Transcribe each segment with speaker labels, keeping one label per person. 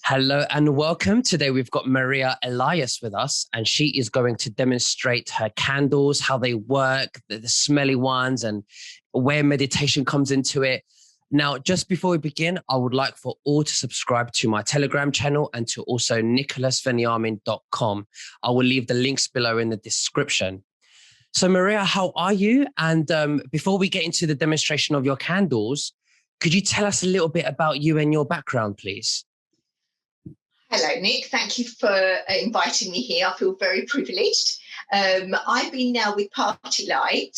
Speaker 1: Hello and welcome. Today we've got Maria Elias with us, and she is going to demonstrate her candles, how they work, the smelly ones, and where meditation comes into it. Now, just before we begin, I would like for all to subscribe to my Telegram channel and to also nicholasveniamin.com. I will leave the links below in the description. So Maria, how are you? And before we get into the demonstration of your candles, could you tell us a little bit about you and your background, please?
Speaker 2: Hello, Nick. Thank you for inviting me here. I feel very privileged. I've been now with Party Light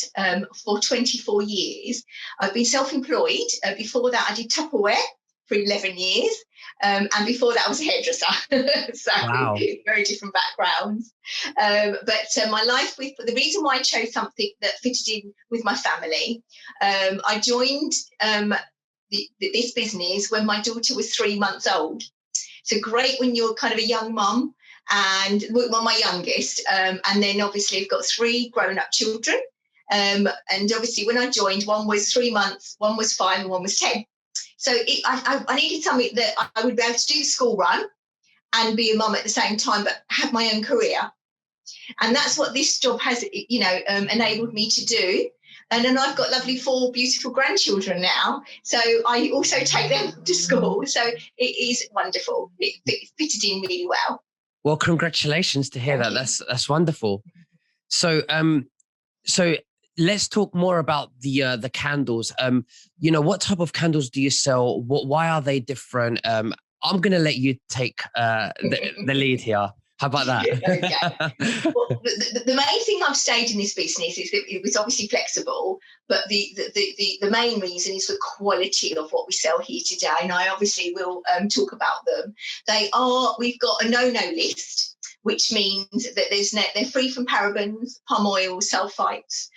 Speaker 2: for 24 years. I've been self-employed. Before that, I did Tupperware for 11 years. And before that, I was a hairdresser. So
Speaker 1: Wow.
Speaker 2: Very different backgrounds. But my life the reason why I chose something that fitted in with my family, I joined this business when my daughter was 3 months old. So great when you're kind of a young mum, and my youngest, and then obviously I've got 3 grown-up children. And obviously when I joined, one was 3 months, one was 5, and one was 10. So I needed something that I would be able to do the school run and be a mum at the same time, but have my own career. And that's what this job has, enabled me to do. And then I've got lovely 4 beautiful grandchildren now. So I also take them to school. So it is wonderful. It fitted in really well.
Speaker 1: Well, congratulations to hear that. That's wonderful. So so let's talk more about the candles. What type of candles do you sell? Why are they different? I'm gonna let you take the lead here. How about that?
Speaker 2: Okay. Well, the main thing I've stayed in this business is that it was obviously flexible, but the main reason is the quality of what we sell here today, and I obviously will talk about them. We've got a no-no list, which means that they're free from parabens, palm oil, sulfites.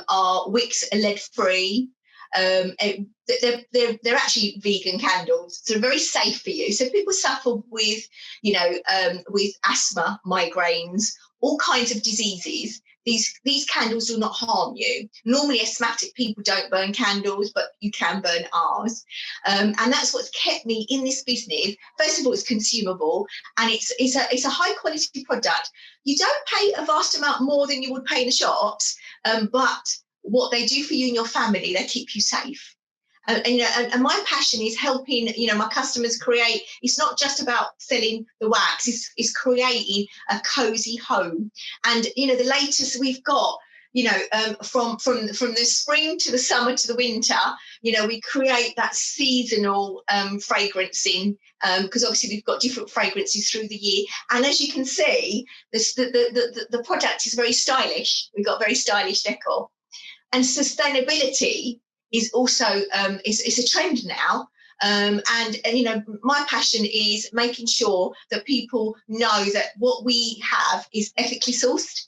Speaker 2: Our wicks are lead-free. They're actually vegan candles, so they're very safe for you. So people suffer with, with asthma, migraines, all kinds of diseases. These candles will not harm you. Normally, asthmatic people don't burn candles, but you can burn ours, and that's what's kept me in this business. First of all, it's consumable, and it's a high quality product. You don't pay a vast amount more than you would pay in the shops, but what they do for you and your family, they keep you safe. And my passion is helping, my customers create. It's not just about selling the wax, it's creating a cozy home. And, the latest we've got, from the spring to the summer to the winter, we create that seasonal fragrancing, because obviously we've got different fragrances through the year. And as you can see, the product is very stylish. We've got very stylish decor. And sustainability is also is a trend now. And my passion is making sure that people know that what we have is ethically sourced.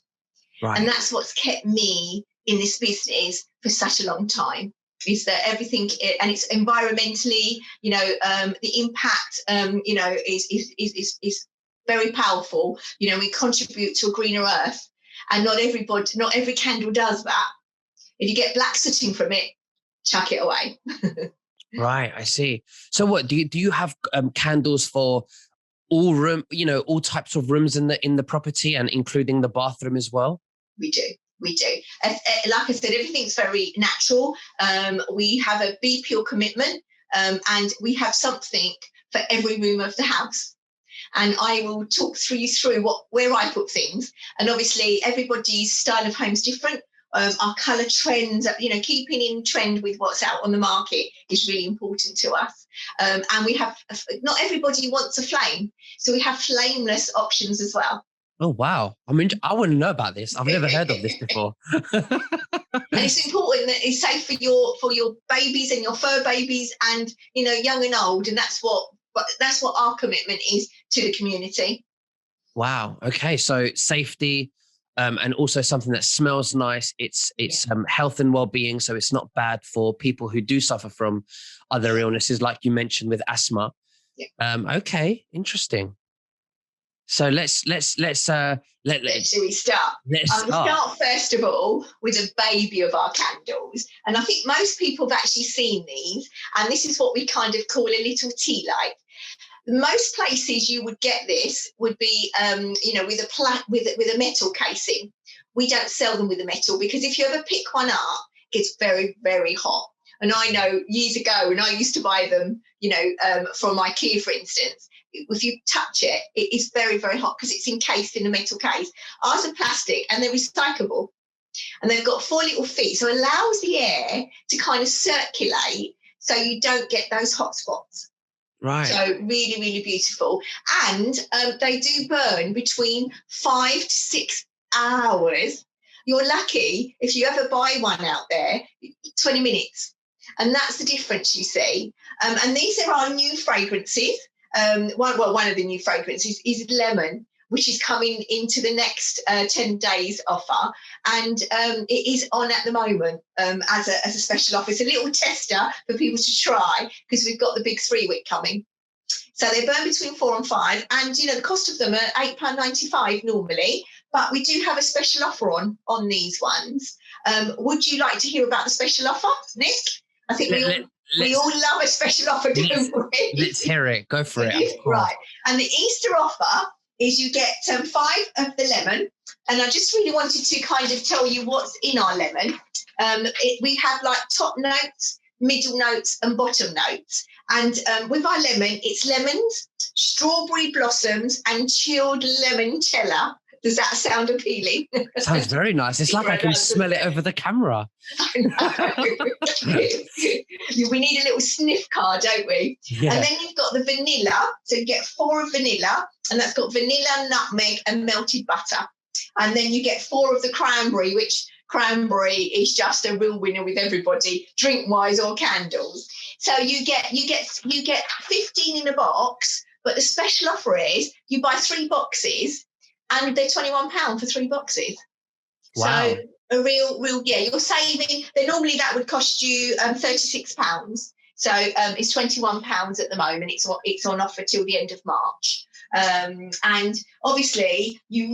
Speaker 2: Right. And that's what's kept me in this business for such a long time, is that everything, and it's environmentally, the impact, is very powerful. We contribute to a greener earth, and not every candle does that. If you get black sooting from it, chuck it away.
Speaker 1: Right, I see. So what do you have candles for all types of rooms in the property, and including the bathroom as well?
Speaker 2: We do. Like I said, everything's very natural. We have a Be Pure commitment, and we have something for every room of the house. And I will talk you through where I put things. And obviously everybody's style of home is different. Our colour trends, keeping in trend with what's out on the market is really important to us. And we have, not everybody wants a flame, so we have flameless options as well.
Speaker 1: Oh, wow. I mean, I wouldn't know about this. I've never heard of this before.
Speaker 2: And it's important that it's safe for your babies and your fur babies, and, young and old. And that's what our commitment is to the community.
Speaker 1: Wow. Okay. So safety, and also something that smells nice. It's health and well-being, so it's not bad for people who do suffer from other illnesses, like you mentioned with asthma. Yeah. Okay, interesting. So let's should we start?
Speaker 2: Let's start first of all with a baby of our candles, and I think most people have actually seen these, and this is what we kind of call a little tea light. Most places you would get this would be, with a metal casing. We don't sell them with a metal because if you ever pick one up, it's very, very hot. And I know years ago when I used to buy them, from IKEA, for instance, if you touch it, it is very, very hot because it's encased in a metal case. Ours are plastic and they're recyclable. And they've got 4 little feet, so it allows the air to kind of circulate so you don't get those hot spots.
Speaker 1: Right.
Speaker 2: So really, really beautiful. And they do burn between 5 to 6 hours. You're lucky if you ever buy one out there, 20 minutes. And that's the difference, you see. And these are our new fragrances. One of the new fragrances is lemon, which is coming into the next 10 days offer. And it is on at the moment as a special offer. It's a little tester for people to try because we've got the big 3 Wick coming. So they burn between 4 and 5. And, the cost of them are £8.95 normally. But we do have a special offer on these ones. Would you like to hear about the special offer, Nick? I think we all love a special offer, don't we?
Speaker 1: Let's hear it. Go for it.
Speaker 2: Right. And the Easter offer is you get 5 of the lemon. And I just really wanted to kind of tell you what's in our lemon. We have like top notes, middle notes and bottom notes. And with our lemon, it's lemons, strawberry blossoms and chilled limoncello. Does that sound appealing?
Speaker 1: Sounds very nice. It's like I can smell it over the camera.
Speaker 2: I know. We need a little sniff card, don't we?
Speaker 1: Yeah.
Speaker 2: And then you've got the vanilla. So you get 4 of vanilla, and that's got vanilla, nutmeg, and melted butter. And then you get 4 of the cranberry, which cranberry is just a real winner with everybody, drink-wise or candles. So you get 15 in a box, but the special offer is you buy 3 boxes. And they're £21 for 3 boxes.
Speaker 1: Wow.
Speaker 2: So a real, you're saving. Then normally that would cost you £36. So it's £21 at the moment. It's on offer till the end of March. And obviously we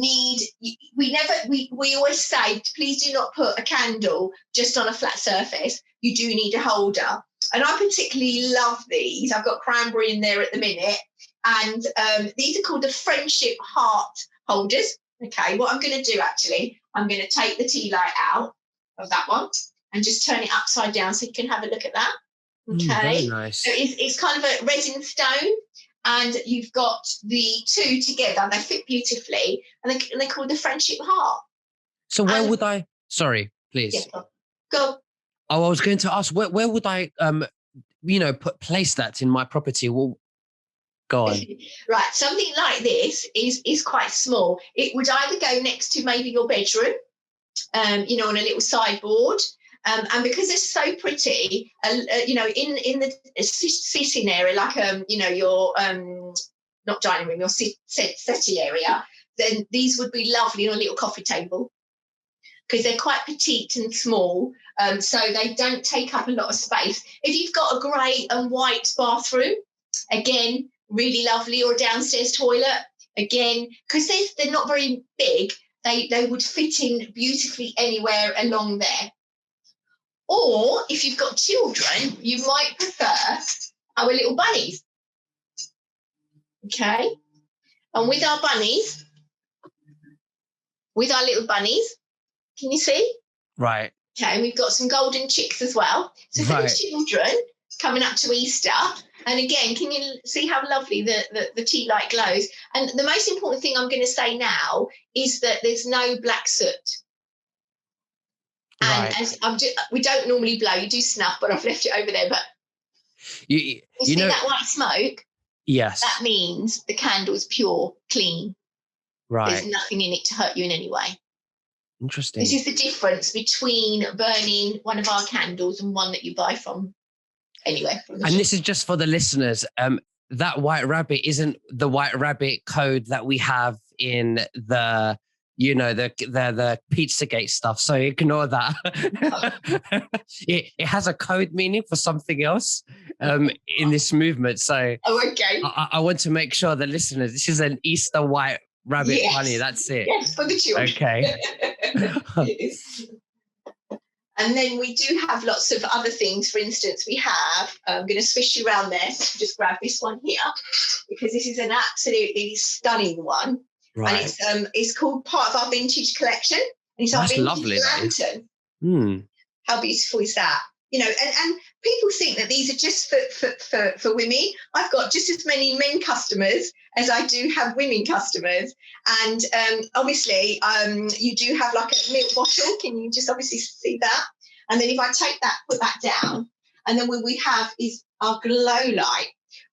Speaker 2: always say, please do not put a candle just on a flat surface. You do need a holder. And I particularly love these. I've got cranberry in there at the minute. And these are called the Friendship Heart holders. Okay, what I'm going to do actually, I'm going to take the tea light out of that one and just turn it upside down so you can have a look at that. Okay,
Speaker 1: very nice.
Speaker 2: So it's kind of a resin stone, and you've got the 2 together. They fit beautifully, and they're called the Friendship Heart.
Speaker 1: So where would I? Sorry, please.
Speaker 2: Yeah, go.
Speaker 1: Oh, I was going to ask where would I place that in my property? Well, go on.
Speaker 2: Right, something like this is quite small. It would either go next to maybe your bedroom, on a little sideboard, and because they're so pretty, in the sitting area, like your not dining room, your settee area, then these would be lovely on a little coffee table because they're quite petite and small, so they don't take up a lot of space. If you've got a grey and white bathroom, again, really lovely, or downstairs toilet, again, because they're not very big, they would fit in beautifully anywhere along there. Or if you've got children, you might prefer our little bunnies. Okay, and with our little bunnies, can you see?
Speaker 1: Right.
Speaker 2: Okay, we've got some golden chicks as well. So for the children coming up to Easter. And again, can you see how lovely the tea light glows? And the most important thing I'm going to say now is that there's no black soot. And we don't normally blow. You do snuff, but I've left it over there. But you see that white smoke?
Speaker 1: Yes.
Speaker 2: That means the candle's pure, clean.
Speaker 1: Right.
Speaker 2: There's nothing in it to hurt you in any way.
Speaker 1: Interesting.
Speaker 2: This is the difference between burning one of our candles and one that you buy from anywhere.
Speaker 1: And this is just for the listeners. That white rabbit isn't the white rabbit code that we have in the Pizzagate stuff. So ignore that. it has a code meaning for something else in this movement. So
Speaker 2: okay.
Speaker 1: I want to make sure that listeners, this is an Easter white rabbit bunny. That's it.
Speaker 2: Yes, for the children.
Speaker 1: Okay.
Speaker 2: And then we do have lots of other things. For instance, we have, I'm going to swish you around there. So just grab this one here, because this is an absolutely stunning one.
Speaker 1: Right.
Speaker 2: And it's called part of our vintage collection. And it's our
Speaker 1: That's
Speaker 2: vintage
Speaker 1: lovely, that
Speaker 2: lantern.
Speaker 1: is.
Speaker 2: How beautiful is that? You know, and people think that these are just for women. I've got just as many men customers as I do have women customers. And obviously, you do have like a milk bottle. Can you just obviously see that? And then if I take that, put that down, and then what we have is our glow light.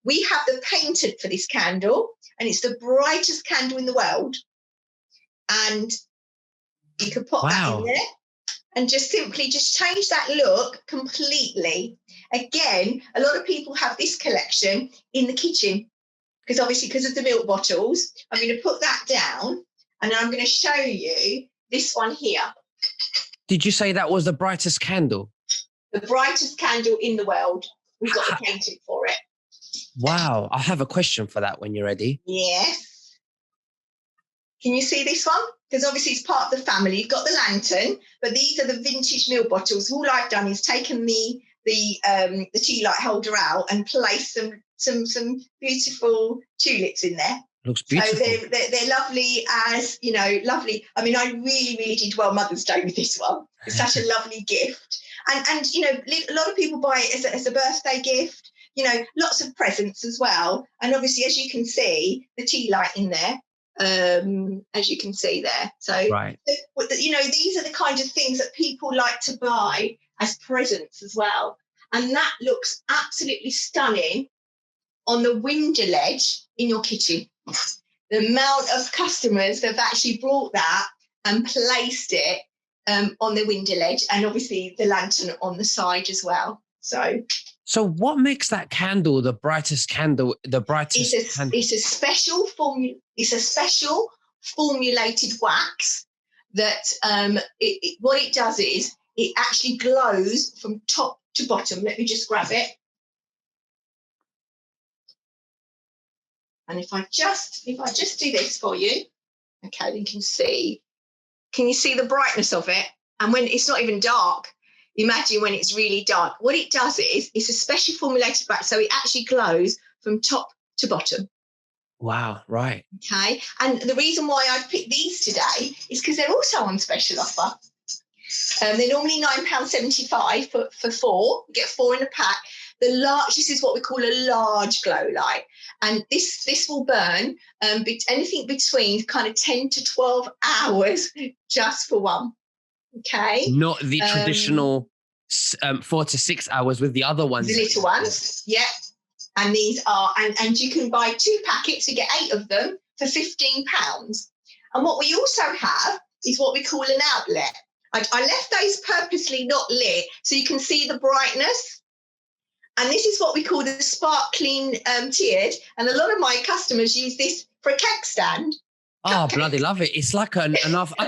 Speaker 2: We have the patent for this candle, and it's the brightest candle in the world. And you can put that in there. And just simply just change that look completely. Again, a lot of people have this collection in the kitchen because obviously because of the milk bottles. I'm going to put that down and I'm going to show you this one here.
Speaker 1: Did you say that was the brightest candle?
Speaker 2: The brightest candle in the world. We've got the patent for it.
Speaker 1: Wow. I have a question for that when you're ready.
Speaker 2: Yes. Can you see this one? Because obviously it's part of the family. You've got the lantern, but these are the vintage milk bottles. All I've done is taken the tea light holder out and placed some beautiful tulips in there.
Speaker 1: Looks beautiful.
Speaker 2: So they're lovely as, you know, lovely. I mean, I really did well Mother's Day with this one. It's such a lovely gift. And you know, a lot of people buy it as a birthday gift, you know, lots of presents as well. And obviously, as you can see, the tea light in there. As you can see there. So,
Speaker 1: right.
Speaker 2: You know, these are the kind of things that people like to buy as presents as well. And that looks absolutely stunning on the window ledge in your kitchen. The amount of customers that have actually brought that and placed it on the window ledge, and obviously the lantern on the side as well. So
Speaker 1: what makes that candle the brightest candle? The brightest.
Speaker 2: It's a special formulated wax that what it does is it actually glows from top to bottom. Let me just grab it. And if I just do this for you, okay, then you can see. Can you see the brightness of it? And when it's not even dark. Imagine when it's really dark. What it does is it's a specially formulated wax, so it actually glows from top to bottom.
Speaker 1: Wow, right.
Speaker 2: Okay. And the reason why I've picked these today is because they're also on special offer. They're normally £9.75 for four. You get four in a pack. This is what we call a large glow light. And this will burn anything between kind of 10 to 12 hours just for one. Okay.
Speaker 1: Not the traditional 4 to 6 hours with the other ones.
Speaker 2: The little ones, yeah. And these are, and you can buy 2 packets, you get 8 of them for £15. And what we also have is what we call an outlet. I left those purposely not lit so you can see the brightness. And this is what we call the sparkling tiered. And a lot of my customers use this for a cake stand.
Speaker 1: Oh, bloody love it. It's like I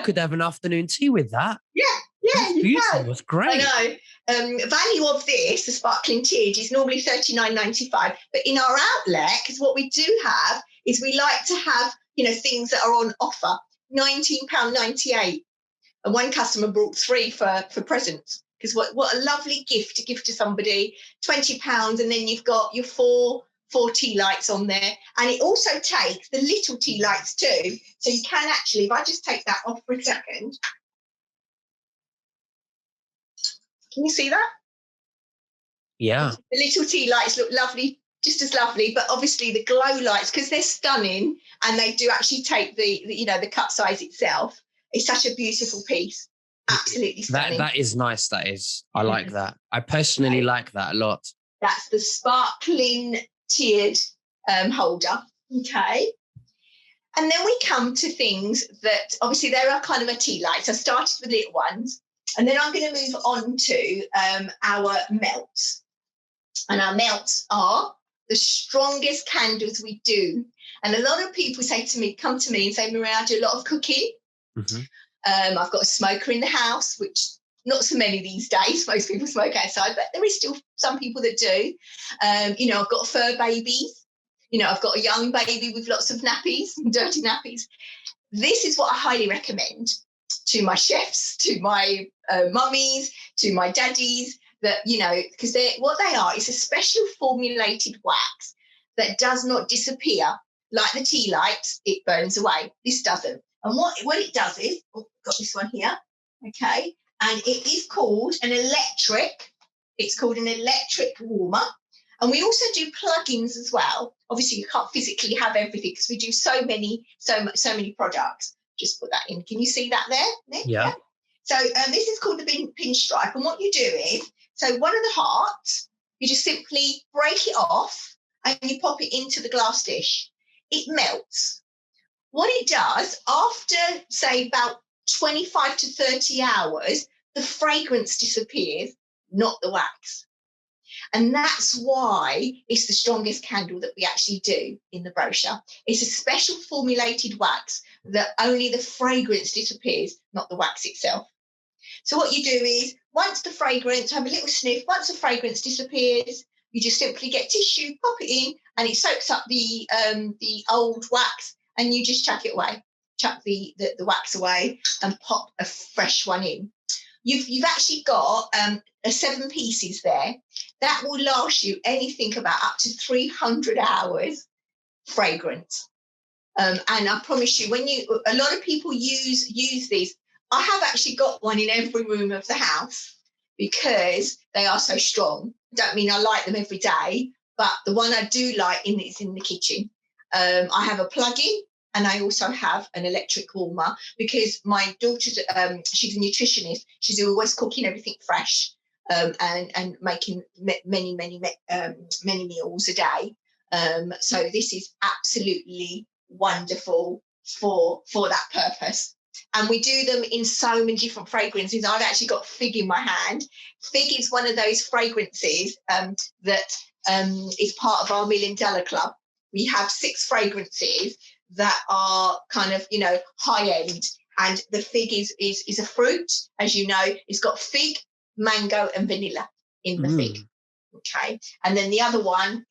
Speaker 1: could have an afternoon tea with that.
Speaker 2: Yeah,
Speaker 1: that's
Speaker 2: you
Speaker 1: beautiful.
Speaker 2: can.
Speaker 1: It's great.
Speaker 2: I know. Value of this, the sparkling tiered, is normally $39.95. But in our outlet, because what we do have is we like to have, you know, things that are on offer, £19.98. And one customer brought 3 for presents. Because what a lovely gift to give to somebody, £20, and then you've got your four tea lights on there. And it also takes the little tea lights too. So you can actually, if I just take that off for a second. Can you see that?
Speaker 1: Yeah.
Speaker 2: The little tea lights look lovely, just as lovely, but obviously the glow lights, because they're stunning and they do actually take the cut size itself. It's such a beautiful piece. Absolutely stunning.
Speaker 1: That is nice. That is. I like that. I personally like that a lot.
Speaker 2: That's the sparkling tiered holder. Okay. And then we come to things that obviously there are kind of a tea light. So I started with little ones, and then I'm going to move on to our melts. And our melts are the strongest candles we do. And a lot of people come to me and say, Maria, I do a lot of cooking.
Speaker 1: Mm-hmm.
Speaker 2: I've got a smoker in the house, which not so many these days. Most people smoke outside, but there is still some people that do. I've got fur babies. I've got a young baby with lots of nappies, dirty nappies. This is what I highly recommend. to my chefs, to my mummies, to my daddies, that, you know, because what they are is a special formulated wax that does not disappear. Like the tea light, it burns away. This doesn't. And what it does is, got this one here, okay, and it is called an electric. It's called an electric warmer. And we also do plugins as well. Obviously, you can't physically have everything because we do so many products. Just put that in. Can you see that there, Nick?
Speaker 1: Yeah.
Speaker 2: So this is called the pinstripe. And what you do is, so one of the hearts, you just simply break it off and you pop it into the glass dish. It melts. What it does, after, say, about 25 to 30 hours, the fragrance disappears, not the wax. And that's why it's the strongest candle that we actually do in the brochure. It's a special formulated wax that only the fragrance disappears, not the wax itself. So what you do is, once the fragrance, have a little sniff, once the fragrance disappears, you just simply get tissue, pop it in, and it soaks up the old wax, and you just chuck it away, chuck the wax away and pop a fresh one in. You've actually got 7 pieces there. That will last you anything about up to 300 hours fragrance. And I promise you, a lot of people use these. I have actually got one in every room of the house because they are so strong. Don't mean I like them every day, but the one I do like is in the kitchen. I have a plug-in, and I also have an electric warmer because my daughter's, she's a nutritionist. She's always cooking everything fresh and making many meals a day. So this is absolutely wonderful for that purpose. And we do them in so many different fragrances. I've actually got Fig in my hand. Fig is one of those fragrances that is part of our $1 Million Club. We have 6 fragrances that are kind of, you know, high end. And the fig is a fruit, as you know. It's got fig, mango, and vanilla in the fig. Okay. And then the other one,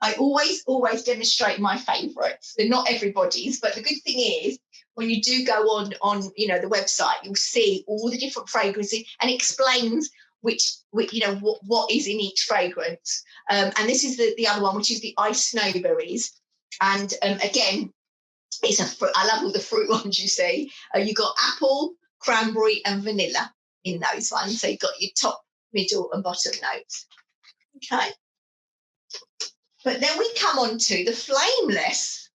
Speaker 2: I always demonstrate my favourites. They're not everybody's, but the good thing is, when you do go on you know, the website, you'll see all the different fragrances and explains which you know what is in each fragrance. And this is the other one, which is the Ice Snowberries. And again, it's a fruit. I love all the fruit ones you see. You got apple, cranberry, and vanilla in those ones. So you've got your top, middle, and bottom notes. Okay. But then we come on to the flameless.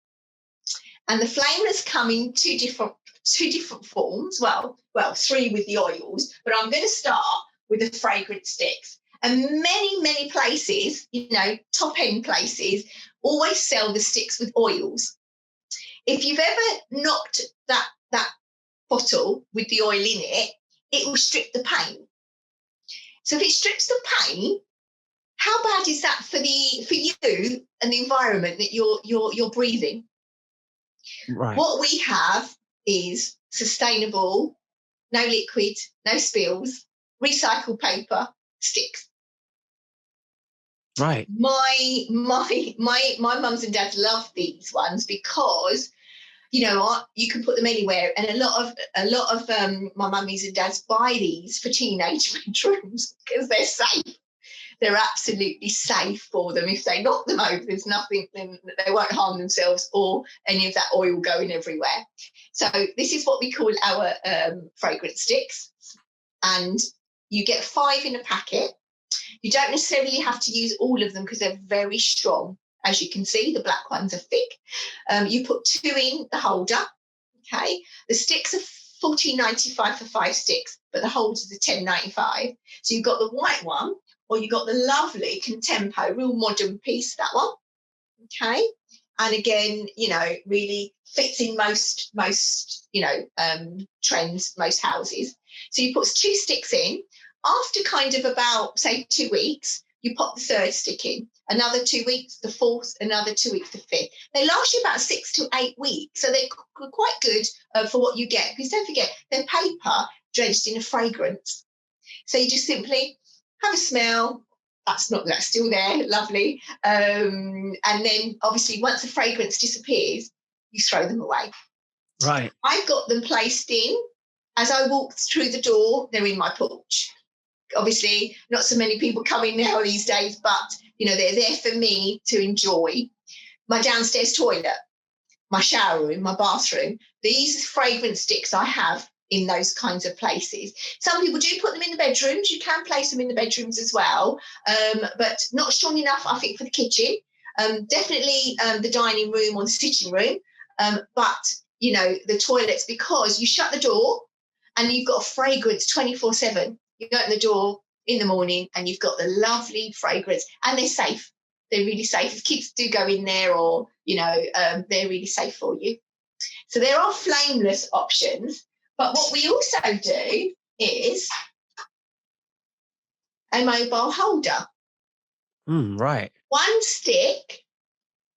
Speaker 2: And the flameless come in two different forms. Well, 3 with the oils. But I'm going to start with the fragrance sticks. And many places, you know, top end places, always sell the sticks with oils. If you've ever knocked that bottle with the oil in it, it will strip the paint. So if it strips the paint, how bad is that for you and the environment that you're breathing?
Speaker 1: Right.
Speaker 2: What we have is sustainable, no liquid, no spills, recycled paper, sticks.
Speaker 1: Right.
Speaker 2: My mums and dads love these ones because, you know, you can put them anywhere, and a lot of my mummies and dads buy these for teenage bedrooms because they're safe. They're absolutely safe for them. If they knock them over, there's nothing, then they won't harm themselves or any of that oil going everywhere. So this is what we call our fragrance sticks, and you get 5 in a packet. You don't necessarily have to use all of them because they're very strong. As you can see, the black ones are thick. You put 2 in the holder, okay? The sticks are $14.95 for 5 sticks, but the holders are $10.95. So you've got the white one, or you've got the lovely Contempo, real modern piece, that one, okay? And again, you know, really fits in most you know, trends, most houses. So you put 2 sticks in. After kind of about, say, 2 weeks, you pop the 3rd stick in. Another 2 weeks, the 4th, another 2 weeks, the 5th. They last you about 6 to 8 weeks. So they're quite good for what you get. Because don't forget, they're paper drenched in a fragrance. So you just simply have a smell. That's still there, lovely. And then obviously once the fragrance disappears, you throw them away.
Speaker 1: Right.
Speaker 2: I've got them placed in as I walk through the door, they're in my porch. Obviously, not so many people come in now these days, but, you know, they're there for me to enjoy. My downstairs toilet, my shower room, my bathroom, these fragrance sticks I have in those kinds of places. Some people do put them in the bedrooms. You can place them in the bedrooms as well, but not strong enough, I think, for the kitchen. Definitely the dining room or the sitting room, but, you know, the toilets, because you shut the door and you've got a fragrance 24/7. You open the door in the morning and you've got the lovely fragrance, and they're safe. They're really safe. If kids do go in there, or, you know, they're really safe for you. So there are flameless options. But what we also do is a mobile holder.
Speaker 1: Right.
Speaker 2: One stick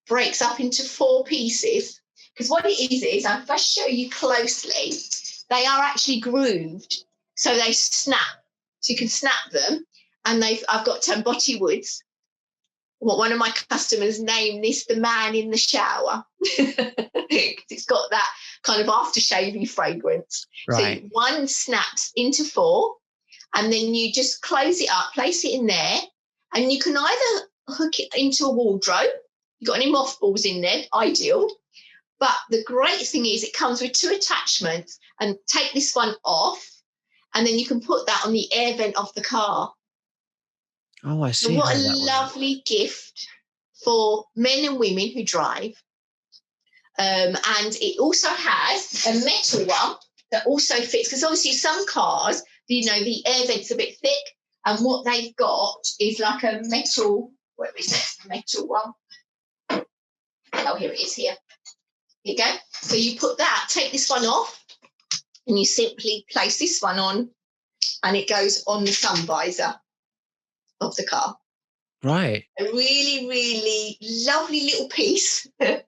Speaker 2: breaks up into 4 pieces, because what it is, I'll first show you closely, they are actually grooved, so they snap. So you can snap them, and I've got Botti Woods. One of my customers named this the man in the shower. It's got that kind of aftershave fragrance.
Speaker 1: Right.
Speaker 2: So one snaps into 4, and then you just close it up, place it in there, and you can either hook it into a wardrobe. You've got any mothballs in there, ideal. But the great thing is it comes with 2 attachments, and take this one off, and then you can put that on the air vent of the car.
Speaker 1: Oh, I
Speaker 2: So
Speaker 1: see.
Speaker 2: what a lovely gift for men and women who drive. And it also has a metal one that also fits, because obviously some cars, you know, the air vent's a bit thick, and what they've got is like a metal, where is it? Metal one. Oh, here it is here. Here you go. So you put that, take this one off, and you simply place this one on, and it goes on the sun visor of the car.
Speaker 1: Right.
Speaker 2: A really, really lovely little piece. And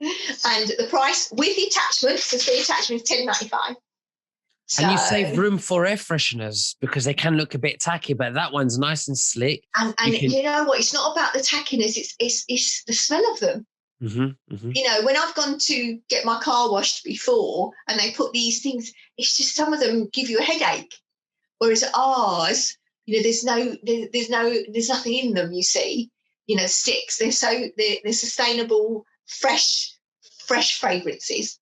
Speaker 2: the price with the attachments, the 3 attachments, £10.95. So,
Speaker 1: And you save room for air fresheners, because they can look a bit tacky, but that one's nice and slick.
Speaker 2: And you know what? It's not about the tackiness. It's the smell of them.
Speaker 1: Mm-hmm, mm-hmm.
Speaker 2: You know, when I've gone to get my car washed before, and they put these things, it's just some of them give you a headache. Whereas ours, you know, there's nothing in them. You see, you know, sticks. They're sustainable, fresh fragrances,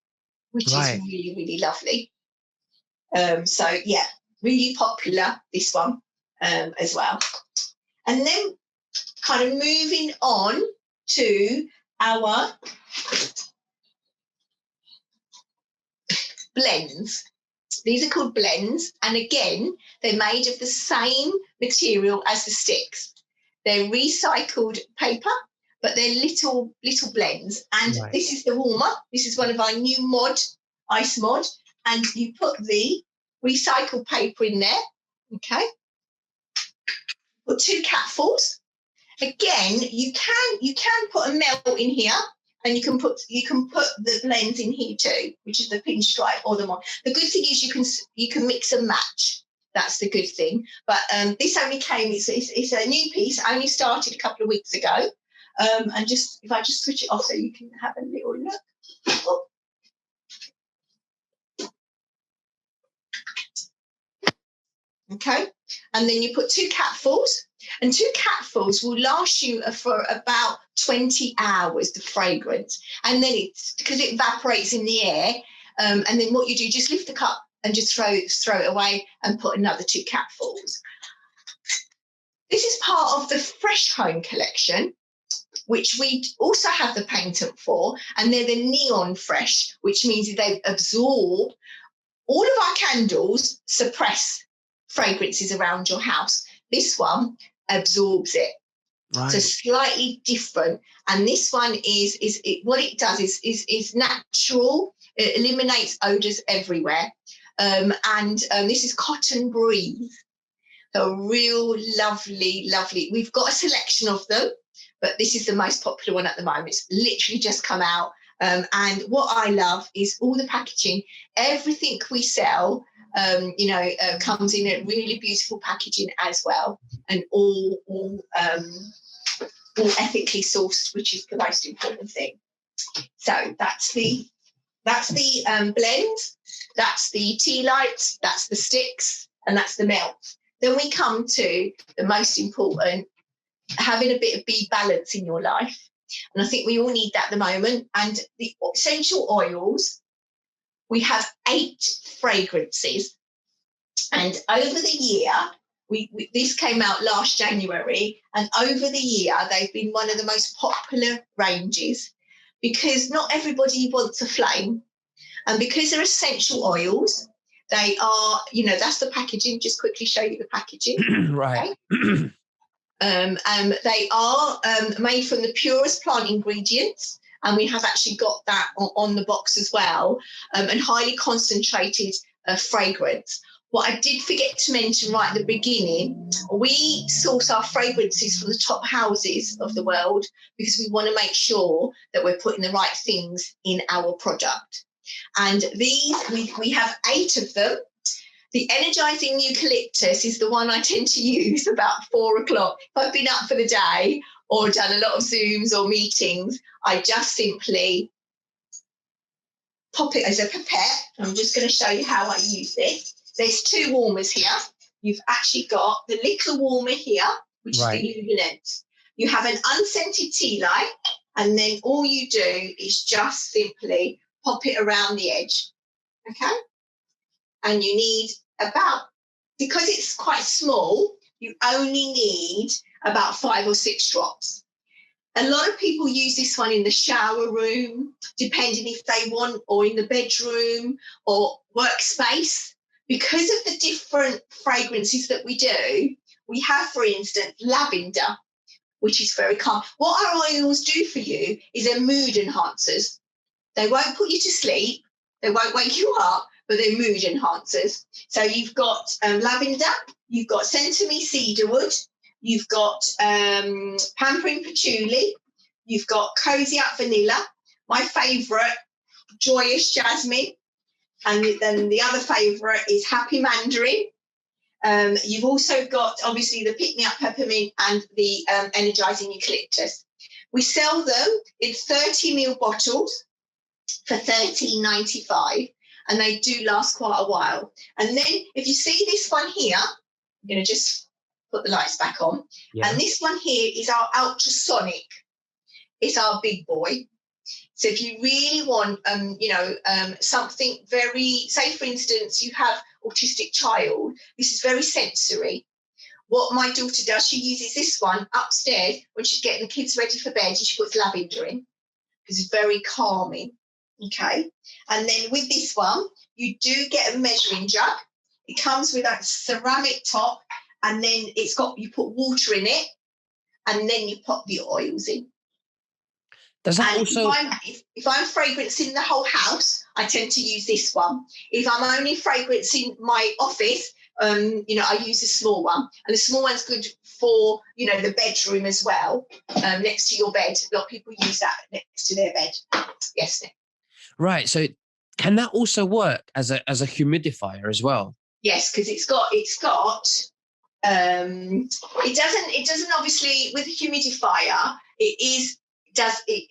Speaker 2: which is really, really lovely. So yeah, really popular, this one, as well. And then kind of moving on to our blends. These are called blends, and again, they're made of the same material as the sticks. They're recycled paper, but they're little blends. And this is the warmer. This is one of our new ice mod, and you put the recycled paper in there. Okay. Put 2 capfuls. Again, you can put a melt in here, and you can put the blends in here too, which is the pinstripe or the mod. The good thing is you can mix and match. That's the good thing. But this only came. It's a new piece. Only started a couple of weeks ago. And just if I just switch it off so you can have a little look. Oh. Okay, and then you put 2 capfuls, and 2 capfuls will last you for about 20 hours, the fragrance, and then it's because it evaporates in the air, and then what you do, just lift the cup and just throw it away and put another 2 capfuls. This is part of the Fresh Home collection, which we also have the patent for, and they're the neon fresh, which means they absorb. All of our candles suppress fragrances around your house. This one absorbs it. Right. So slightly different. And this one is what it does is natural. It eliminates odors everywhere. And this is Cotton Breeze. So real lovely. We've got a selection of them, but this is the most popular one at the moment. It's literally just come out. And what I love is all the packaging. Everything we sell, comes in a really beautiful packaging as well, and all ethically sourced, which is the most important thing. So that's the That's the blend, that's the tea lights, that's the sticks, and that's the melt. Then we come to the most important, having a bit of bee balance in your life. And I think we all need that at the moment. And the essential oils, we have 8 fragrances. And over the year, this came out last January, and over the year, they've been one of the most popular ranges because not everybody wants a flame. And because they're essential oils, they are, that's the packaging. Just quickly show you the packaging.
Speaker 1: Right.
Speaker 2: Okay? They are made from the purest plant ingredients, and we have actually got that on the box as well, and highly concentrated fragrance. What I did forget to mention right at the beginning, we source our fragrances from the top houses of the world because we want to make sure that we're putting the right things in our product. And these, we have 8 of them. The Energizing Eucalyptus is the one I tend to use about 4 o'clock. If I've been up for the day or done a lot of Zooms or meetings, I just simply pop it as a pipette. I'm just going to show you how I use this. There's 2 warmers here. You've actually got the little warmer here, which is the luminance. You have an unscented tea light, and then all you do is just simply pop it around the edge, okay? And you need because it's quite small, you only need about 5 or 6 drops. A lot of people use this one in the shower room, depending if they want, or in the bedroom or workspace. Because of the different fragrances that we do, we have, for instance, lavender, which is very calm. What our oils do for you is they're mood enhancers. They won't put you to sleep, they won't wake you up, but they're mood enhancers. So you've got lavender, you've got sesame cedarwood, you've got pampering patchouli, you've got cozy up vanilla, my favourite, joyous jasmine, and then the other favourite is happy mandarin. You've also got, obviously, the pick-me-up peppermint and the energizing eucalyptus. We sell them in 30ml bottles for $13.95, and they do last quite a while. And then if you see this one here, I'm going to just put the lights back on. Yeah. And this one here is our ultrasonic. It's our big boy. So if you really want, something very, say, for instance, you have autistic child, this is very sensory. What my daughter does, she uses this one upstairs when she's getting the kids ready for bed, and she puts lavender in because it's very calming. Okay. And then with this one, you do get a measuring jug. It comes with that ceramic top, and then you put water in it, and then you pop the oils in.
Speaker 1: Does that also...
Speaker 2: If I'm fragrancing the whole house, I tend to use this one. If I'm only fragrancing my office, I use a small one. And the small one's good for, the bedroom as well, next to your bed. A lot of people use that next to their bed. Yes, Nick.
Speaker 1: Right. So can that also work as a humidifier as well?
Speaker 2: Yes, because it doesn't obviously, with a humidifier, it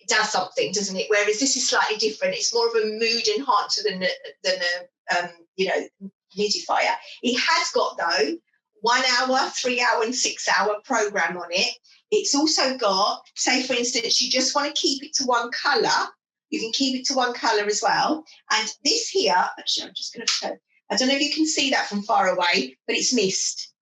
Speaker 2: does something, doesn't it? Whereas this is slightly different. It's more of a mood enhancer than a humidifier. It has got, though, 1 hour, 3 hour and 6 hour program on it. It's also got, say, for instance, you just want to keep it to one colour. You can keep it to one colour as well. And this here, actually, I'm just going to show. I don't know if you can see that from far away, but it's mist.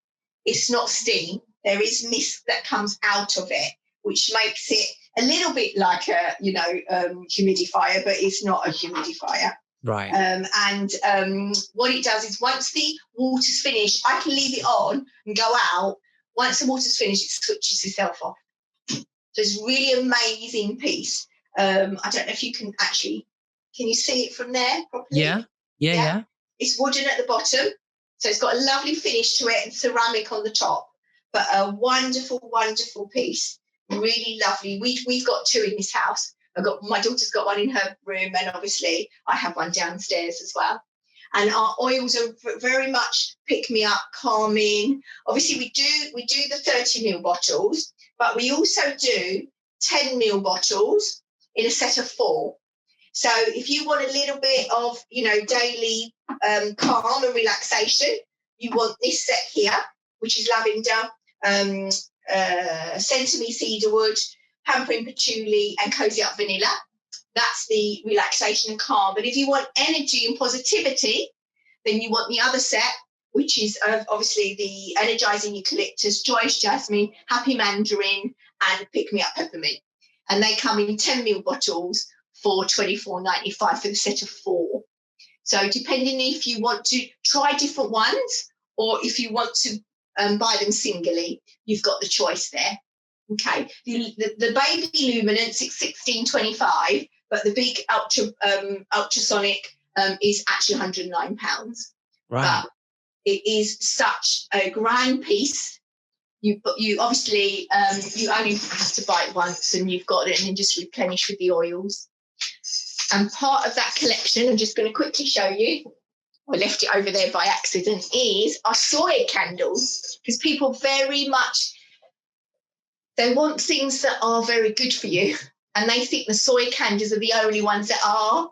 Speaker 2: It's not steam. There is mist that comes out of it, which makes it a little bit like a, humidifier, but it's not a humidifier.
Speaker 1: Right.
Speaker 2: What it does is once the water's finished, I can leave it on and go out. Once the water's finished, it switches itself off. So it's a really amazing piece. I don't know if you can you see it from there properly?
Speaker 1: Yeah. It's
Speaker 2: wooden at the bottom. So it's got a lovely finish to it and ceramic on the top. But a wonderful, wonderful piece. Really lovely. We've got 2 in this house. My daughter's got one in her room, and obviously I have one downstairs as well. And our oils are very much pick me up, calming. Obviously we do the 30ml bottles, but we also do 10ml bottles in a set of 4. So if you want a little bit of, daily calm and relaxation, you want this set here, which is lavender, sesame cedarwood, pampering patchouli, and cozy up vanilla. That's the relaxation and calm. But if you want energy and positivity, then you want the other set, which is obviously the Energizing Eucalyptus, Joyous Jasmine, Happy Mandarin, and Pick Me Up Peppermint. And they come in 10ml bottles for $24.95 for the set of 4. So depending if you want to try different ones or if you want to buy them singly, you've got the choice there. Okay. The baby luminance is $16.25, but the big ultrasonic is actually £109.
Speaker 1: Right.
Speaker 2: But it is such a grand piece. You obviously you only have to buy it once, and you've got it, and then just replenish with the oils. And part of that collection, I'm just going to quickly show you. I left it over there by accident. Is our soy candles, because people very much they want things that are very good for you, and they think the soy candles are the only ones that are.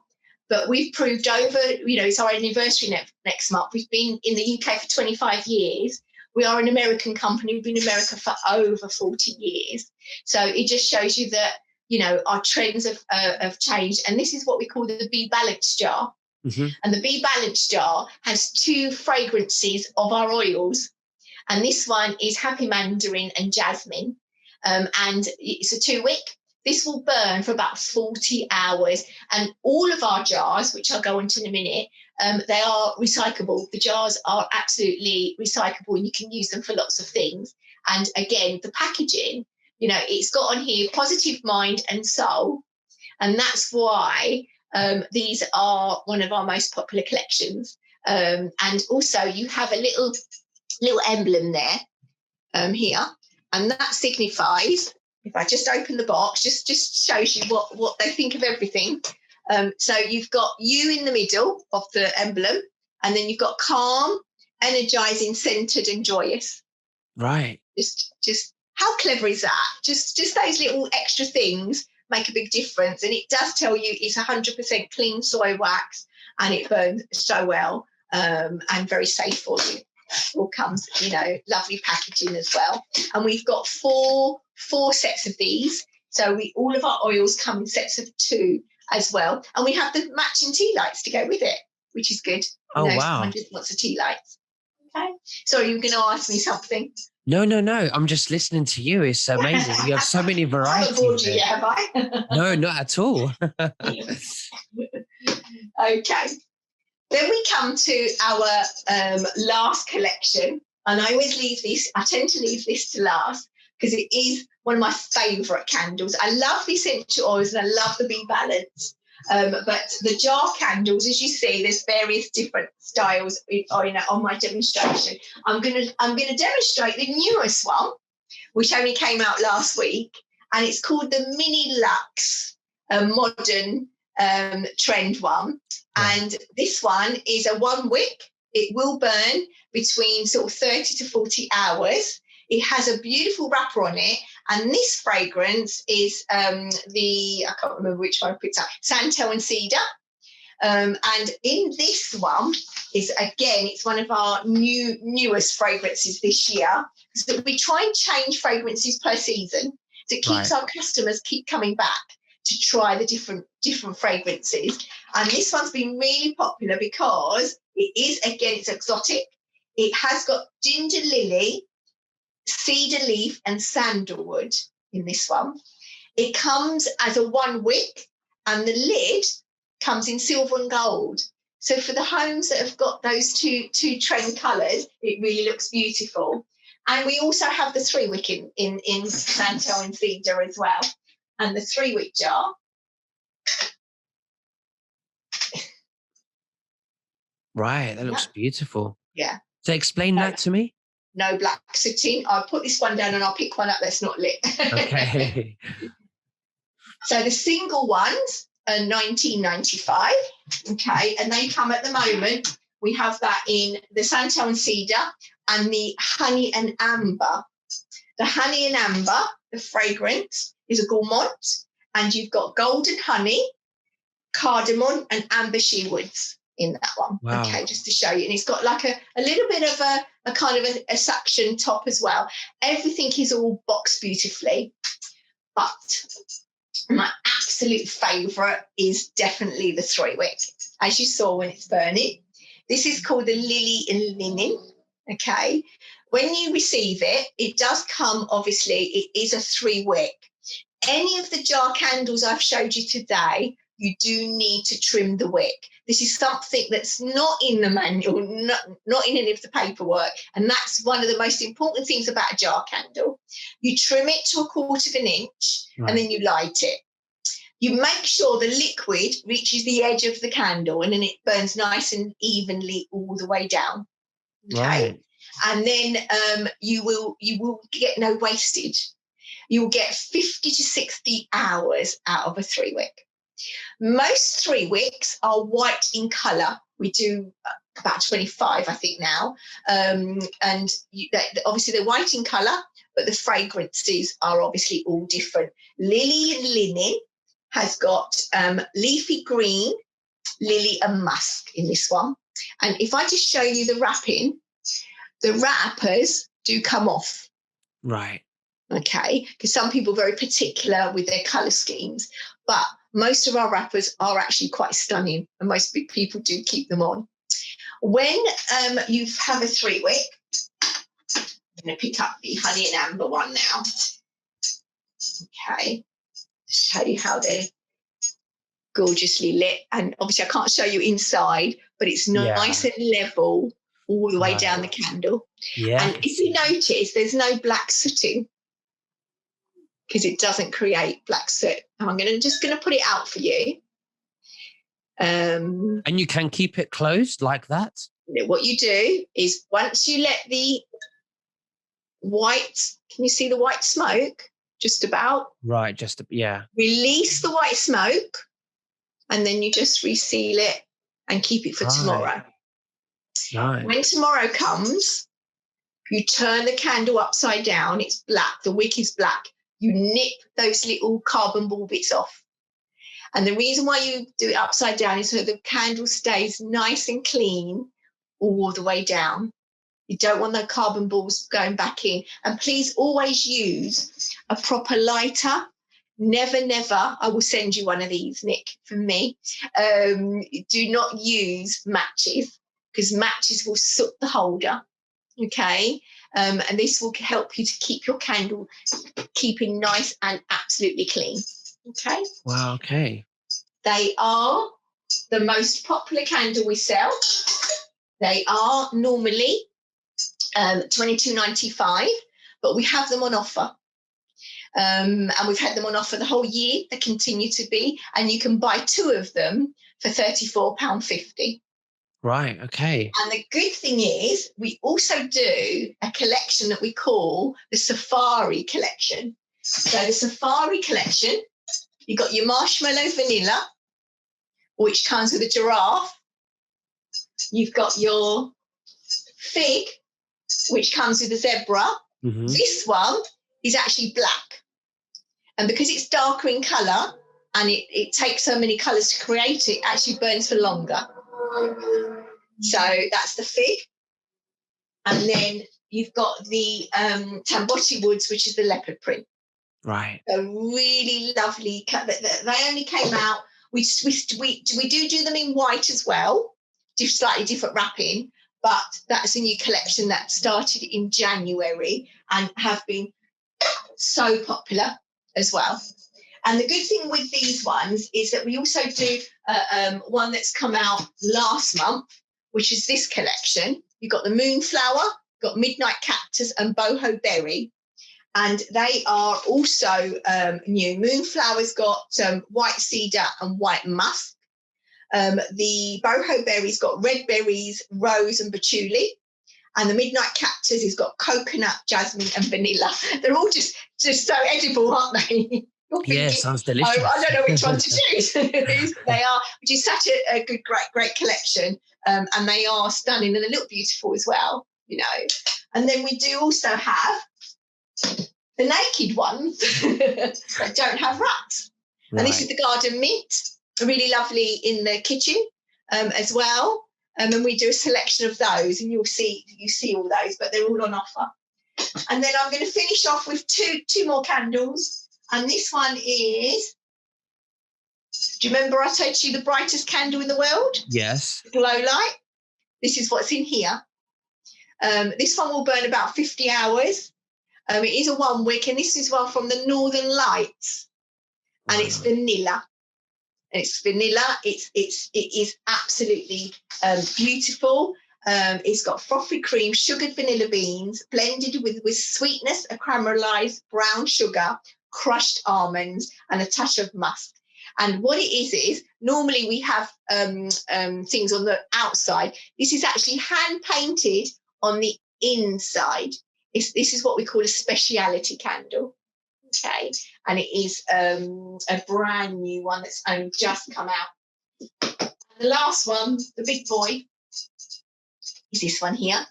Speaker 2: But we've proved over, it's our anniversary next month. We've been in the UK for 25 years. We are an American company. We've been in America for over 40 years. So it just shows you that, our trends have changed. And this is what we call the Be Balanced jar. Mm-hmm. And the Be Balanced jar has 2 fragrances of our oils. And this one is Happy Mandarin and Jasmine. And it's a 2-wick. This will burn for about 40 hours. And all of our jars, which I'll go into in a minute, they are recyclable. The jars are absolutely recyclable, and you can use them for lots of things. And again, the packaging, it's got on here positive mind and soul. And that's why these are one of our most popular collections. And also you have a little emblem there here. And that signifies, if I just open the box, just shows you what they think of everything. So you've got you in the middle of the emblem, and then you've got calm, energizing, centered, and joyous.
Speaker 1: Right.
Speaker 2: Just how clever is that? Just those little extra things make a big difference. And it does tell you it's 100% clean soy wax, and it burns so well, and very safe for you. All comes, lovely packaging as well. And we've got four sets of these. So all of our oils come in sets of 2 as well. And we have the matching tea lights to go with it, which is good.
Speaker 1: Oh, wow.
Speaker 2: Someone just wants a tea lights. Okay. Sorry, you were going to ask me something.
Speaker 1: No. I'm just listening to you. It's amazing. You have so many varieties.
Speaker 2: I haven't bored you yet, have I?
Speaker 1: No, not at all.
Speaker 2: Okay. Then we come to our last collection, and I tend to leave this to last because it is one of my favourite candles. I love the essential oils and I love the Be Balanced. But the jar candles, as you see, there's various different styles on my demonstration. I'm gonna demonstrate the newest one, which only came out last week, and it's called the Mini Lux, a modern trend one. And this one is a 1-wick. It will burn between sort of 30 to 40 hours. It has a beautiful wrapper on it. And this fragrance is I can't remember which one I picked up, Santal and Cedar. And in this one it's one of our newest fragrances this year. So we try and change fragrances per season. So it keeps our customers keep coming back to try the different fragrances. And this one's been really popular because it's exotic. It has got ginger lily, cedar leaf, and sandalwood in this one. It comes as a 1-wick, and the lid comes in silver and gold. So for the homes that have got those two trend colours, it really looks beautiful. And we also have the 3-wick in Santal and Cedar as well. And the 3-wick jar.
Speaker 1: Right, that looks beautiful.
Speaker 2: Yeah.
Speaker 1: So explain that to me.
Speaker 2: No black sitting. I'll put this one down and I'll pick one up that's not lit.
Speaker 1: Okay.
Speaker 2: So the single ones are $19.95. Okay, and they come at the moment. We have that in the Santal and Cedar and the honey and amber. The honey and amber, the fragrance, is a gourmand, and you've got golden honey, cardamom, and amber shearwoods in that one.
Speaker 1: Wow.
Speaker 2: Okay, just to show you. And it's got like a little bit of a kind of a suction top as well. Everything is all boxed beautifully. But my absolute favourite is definitely the 3-wick, as you saw when it's burning. This is called the Lily and Linen. Okay. When you receive it, it does come, obviously, it is a 3-wick. Any of the jar candles I've showed you today, you do need to trim the wick. This is something that's not in the manual, not in any of the paperwork. And that's one of the most important things about a jar candle. You trim it to 1/4 of an inch, right, and then you light it. You make sure the liquid reaches the edge of the candle, and then it burns nice and evenly all the way down. Okay. Right. And then you will get no wastage. You will get 50 to 60 hours out of a 3-wick. Most 3-wicks are white in colour. We do about 25, I think, now. Obviously, they're white in colour, but the fragrances are obviously all different. Lily and Linen has got leafy green, lily and musk in this one. And if I just show you the wrapping, the wrappers do come off.
Speaker 1: Right.
Speaker 2: Okay, because some people are very particular with their colour schemes, but most of our wrappers are actually quite stunning, and most big people do keep them on. When you have a 3-wick, I'm going to pick up the honey and amber one now. Okay, show you how they're gorgeously lit, and obviously I can't show you inside, but it's nice and level all the way down the candle.
Speaker 1: Yeah.
Speaker 2: And if you notice, there's no black sooting, because it doesn't create black soot. And I'm just going to put it out for you.
Speaker 1: And you can keep it closed like that?
Speaker 2: What you do is, once you let the white, can you see the white smoke? Just about.
Speaker 1: Right, yeah.
Speaker 2: Release the white smoke, and then you just reseal it and keep it for tomorrow.
Speaker 1: Right.
Speaker 2: When tomorrow comes, you turn the candle upside down. It's black. The wick is black. You nip those little carbon ball bits off. And the reason why you do it upside down is so the candle stays nice and clean all the way down. You don't want the carbon balls going back in. And please always use a proper lighter. Never, I will send you one of these, Nick, from me. Do not use matches, because matches will soot the holder. Okay. And this will help you to keep your candle keeping nice and absolutely clean. Okay.
Speaker 1: Wow. Okay.
Speaker 2: They are the most popular candle we sell. They are normally $22.95, but we have them on offer. And we've had them on offer the whole year. They continue to be, and you can buy 2 of them for £34.50.
Speaker 1: Right, okay.
Speaker 2: And the good thing is, we also do a collection that we call the Safari collection. So the Safari collection, you've got your marshmallow vanilla, which comes with a giraffe. You've got your fig, which comes with a zebra. Mm-hmm. This one is actually black. And because it's darker in colour and it takes so many colours to create it, actually burns for longer. So that's the fig. And then you've got the Tamboti woods, which is the leopard print.
Speaker 1: Right.
Speaker 2: A really lovely cut. They only came out. We do them in white as well, slightly different wrapping, but that's a new collection that started in January and have been so popular as well. And the good thing with these ones is that we also do one that's come out last month, which is this collection. You've got the moonflower, got midnight cactus and boho berry. And they are also new. Moonflower's got white cedar and white musk. The boho berry's got red berries, rose and patchouli. And the midnight cactus has got coconut, jasmine and vanilla. They're all just so edible, aren't they?
Speaker 1: Yeah, sounds delicious.
Speaker 2: Oh, I don't know which one to choose. They are, which is such a good, great collection. And they are stunning and they look beautiful as well, you know. And then we do also have the naked ones that don't have wraps. Right. And this is the garden mint. really lovely in the kitchen as well. And we do a selection of those, and you see all those, but they're all on offer. And then I'm going to finish off with two more candles. And this one is, do you remember I told you the brightest candle in the world?
Speaker 1: Yes.
Speaker 2: Glow light. This is what's in here. This one will burn about 50 hours. It is a 1 wick, and this is one from the Northern Lights. And it's vanilla. It's vanilla. It is absolutely beautiful. It's got frothy cream, sugared vanilla beans, blended with sweetness, a caramelized brown sugar, crushed almonds, and a touch of musk. And what it is normally we have things on the outside. This is actually hand painted on the inside. This is what we call a speciality candle. Okay, and it is a brand new one that's only just come out. And the last one, the big boy, is this one here.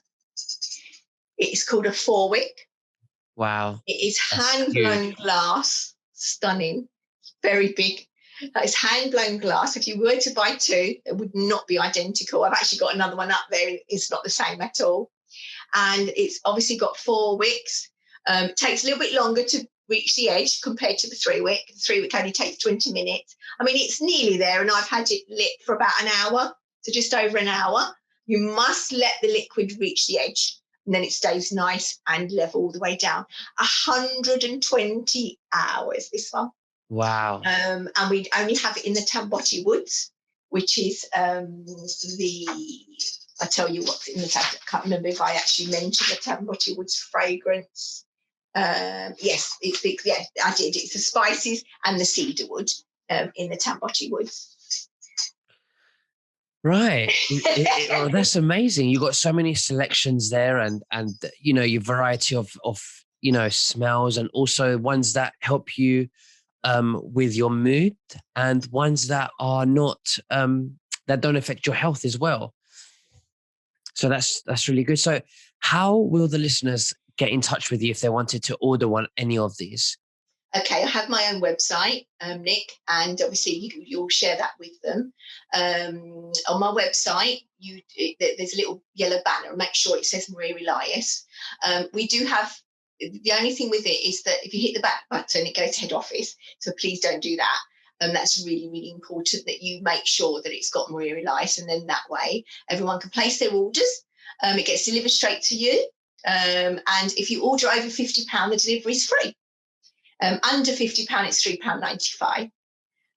Speaker 2: It's called a 4 wick.
Speaker 1: Wow.
Speaker 2: It is hand blown glass, stunning, very big. That is hand blown glass. If you were to buy two, it would not be identical. I've actually got another one up there. It's not the same at all. And it's obviously got 4 wicks. It takes a little bit longer to reach the edge compared to the 3 wick. The 3 wick only takes 20 minutes. I mean, it's nearly there, and I've had it lit for about an hour, so just over an hour. You must let the liquid reach the edge, and then it stays nice and level all the way down. 120 hours, this one.
Speaker 1: Wow.
Speaker 2: And we only have it in the Tambotti Woods, which is I tell you what's in the tablet. I can't remember if I actually mentioned the Tambotti Woods fragrance. Yes, I did. It's the spices and the cedarwood in the Tambotti Woods.
Speaker 1: Right. That's amazing. You've got so many selections there, and your variety of smells, and also ones that help you with your mood, and ones that are not that don't affect your health as well. So that's really good. So how will the listeners get in touch with you if they wanted to order any of these?
Speaker 2: Okay, I have my own website, Nick, and obviously you'll share that with them. On my website, there's a little yellow banner. Make sure it says Maria Elias. We do have, the only thing with it is that if you hit the back button, it goes to head office. So please don't do that. That's really, really important that you make sure that it's got Maria Elias, and then that way everyone can place their orders. It gets delivered straight to you. And if you order over £50, the delivery is free. Under £50, it's £3.95.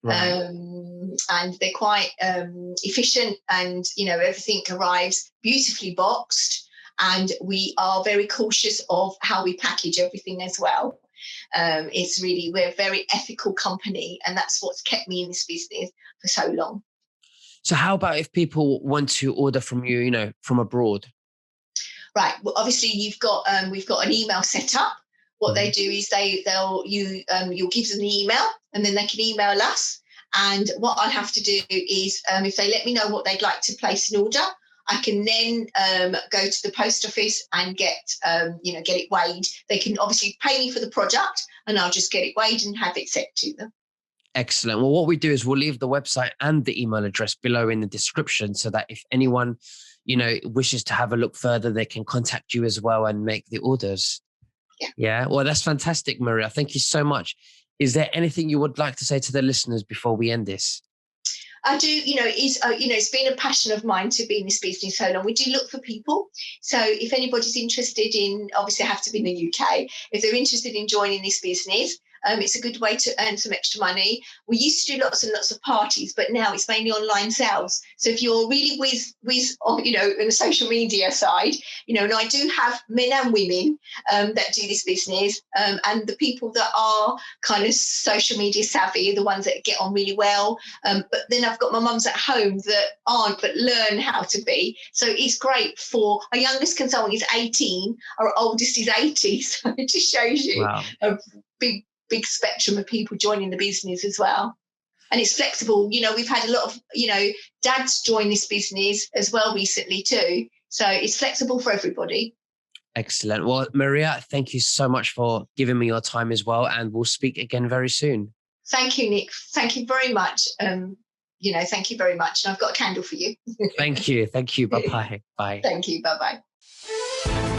Speaker 2: Right. And they're quite efficient, and everything arrives beautifully boxed, and we are very cautious of how we package everything as well. We're a very ethical company, and that's what's kept me in this business for so long.
Speaker 1: So how about if people want to order from you, from abroad?
Speaker 2: Right. Well, obviously we've got an email set up. What they do is you'll give them the email, and then they can email us. And what I'll have to do is, if they let me know what they'd like to place an order, I can then go to the post office and get it weighed. They can obviously pay me for the product, and I'll just get it weighed and have it sent to them.
Speaker 1: Excellent. Well, what we do is we'll leave the website and the email address below in the description, so that if anyone, wishes to have a look further, they can contact you as well and make the orders. Yeah. Well, that's fantastic, Maria. Thank you so much. Is there anything you would like to say to the listeners before we end this?
Speaker 2: I do, it's been a passion of mine to be in this business so long. We do look for people. So if anybody's interested in, obviously I have to be in the UK, if they're interested in joining this business, it's a good way to earn some extra money. We used to do lots and lots of parties, but now it's mainly online sales. So if you're really whiz on, in the social media side, and I do have men and women that do this business, and the people that are kind of social media savvy are the ones that get on really well. But then I've got my mums at home that aren't, but learn how to be. So it's great for our youngest consultant is 18, our oldest is 80. So it just shows you a big spectrum of people joining the business as well. And it's flexible. We've had a lot of, dads join this business as well recently too. So it's flexible for everybody.
Speaker 1: Excellent. Well, Maria, thank you so much for giving me your time as well. And we'll speak again very soon.
Speaker 2: Thank you, Nick. Thank you very much. thank you very much. And I've got a candle for you.
Speaker 1: Thank you. Bye-bye. Bye.
Speaker 2: Thank you. Bye-bye.